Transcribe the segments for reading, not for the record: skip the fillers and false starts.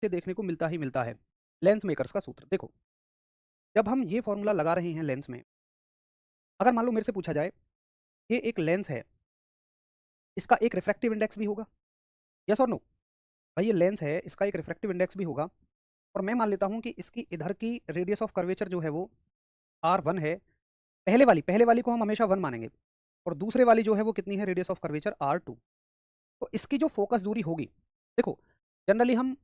से देखने को मिलता ही मिलता है। लेंस मेकर्स का सूत्र देखो, जब हम ये फॉर्मूला लगा रहे हैं लेंस में, अगर मान लो मेरे से पूछा जाए ये एक लेंस है, इसका एक रिफ्रैक्टिव इंडेक्स भी होगा, यस और नो? भाई ये लेंस है, इसका एक रिफ्रैक्टिव इंडेक्स भी होगा, और मैं मान लेता हूँ कि इसकी इधर की रेडियस ऑफ कर्वेचर जो है वो R1 है। पहले वाली को हम हमेशा 1 मानेंगे, और दूसरे वाली जो है वो कितनी है, रेडियस ऑफ कर्वेचर R2। तो इसकी जो फोकस दूरी होगी, देखो जनरली हम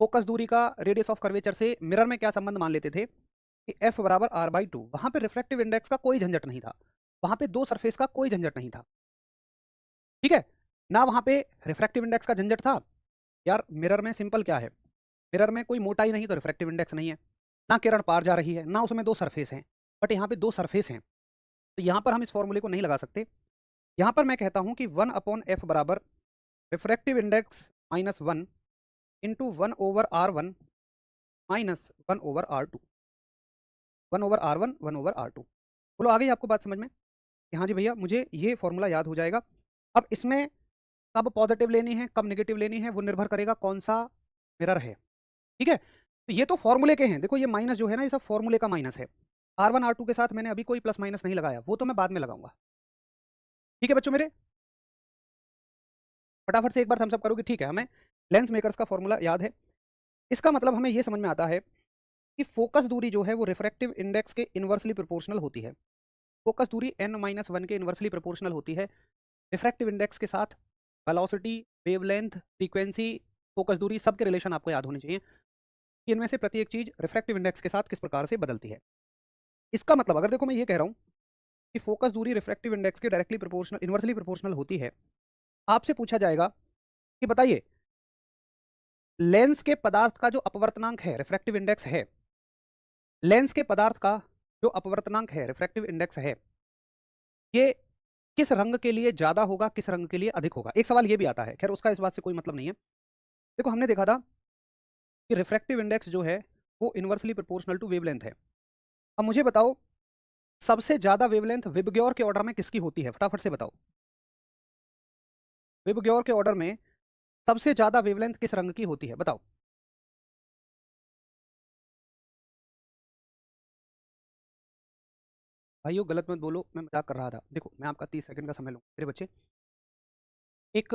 फोकस दूरी का रेडियस ऑफ कर्वेचर से मिरर में क्या संबंध मान लेते थे कि F बराबर R/2। वहां पे रिफ्रैक्टिव इंडेक्स का कोई झंझट नहीं था, वहां पे दो सरफेस का कोई झंझट नहीं था, ठीक है ना? वहां पे रिफ्रैक्टिव इंडेक्स का झंझट था। यार मिरर में सिंपल क्या है, मिरर में कोई मोटाई नहीं तो रिफ्रैक्टिव इंडेक्स नहीं है, ना किरण पार जा रही है, ना उसमें दो सरफेस हैं। बट यहाँ पे दो सरफेस हैं, तो यहाँ पर हम इस फॉर्मूले को नहीं लगा सकते। यहाँ पर मैं कहता हूँ कि 1/f बराबर refractive index -1 into 1/R1 minus 1/R2। 1/R1 1/R2। बोलो आ गई आपको बात समझ में कि हाँ जी भैया मुझे ये फॉर्मूला याद हो जाएगा। अब इसमें कब पॉजिटिव लेनी है कब नेगेटिव लेनी है वो निर्भर करेगा कौन सा मिरर है, ठीक है? तो ये तो फॉर्मूले के हैं, देखो ये माइनस जो है ना ये सब फॉर्मूले का माइनस है। R1 R2 के साथ मैंने अभी कोई प्लस माइनस नहीं लगाया, वो तो मैं बाद में लगाऊंगा। ठीक है बच्चों मेरे, फटाफट से एक बार थम्स अप करोगे, ठीक है? हमें लेंस मेकर्स का फॉर्मूला याद है। इसका मतलब हमें ये समझ में आता है कि फोकस दूरी जो है वो रिफ्रैक्टिव इंडेक्स के इन्वर्सली प्रोपोर्शनल होती है। फोकस दूरी n-1 के इन्वर्सली प्रोपोर्शनल होती है रिफ्रैक्टिव इंडेक्स के साथ। वेलोसिटी, वेवलेंथ, फ्रीक्वेंसी, फोकस दूरी, सब के रिलेशन आपको याद होने चाहिए कि इनमें से प्रत्येक चीज रिफ्रैक्टिव इंडेक्स के साथ किस प्रकार से बदलती है। इसका मतलब अगर देखो मैं ये कह रहा हूँ कि फोकस दूरी रिफ्रैक्टिव इंडेक्स के डायरेक्टली प्रोपोर्शनल इन्वर्सली प्रोपोर्शनल होती है, आपसे पूछा जाएगा कि बताइए लेंस के पदार्थ का जो अपवर्तनांक है रिफ्रैक्टिव इंडेक्स है, लेंस के पदार्थ का जो अपवर्तनांक है रिफ्रैक्टिव इंडेक्स है, ये किस रंग के लिए ज्यादा होगा किस रंग के लिए अधिक होगा? एक सवाल ये भी आता है, खैर उसका इस बात से कोई मतलब नहीं है। देखो हमने देखा था कि रिफ्रैक्टिव इंडेक्स जो है वो इन्वर्सली प्रोपोर्शनल टू वेवलेंथ है। अब मुझे बताओ सबसे ज्यादा वेवलेंथ विबग्योर के ऑर्डर में किसकी होती है, फटाफट से बताओ। विबग्योर के ऑर्डर में सबसे ज्यादा वेवलेंथ किस रंग की होती है, बताओ। भाइयों गलत मत बोलो, मैं मजाक कर रहा था। देखो मैं आपका 30 सेकंड का समय लूँ मेरे बच्चे। एक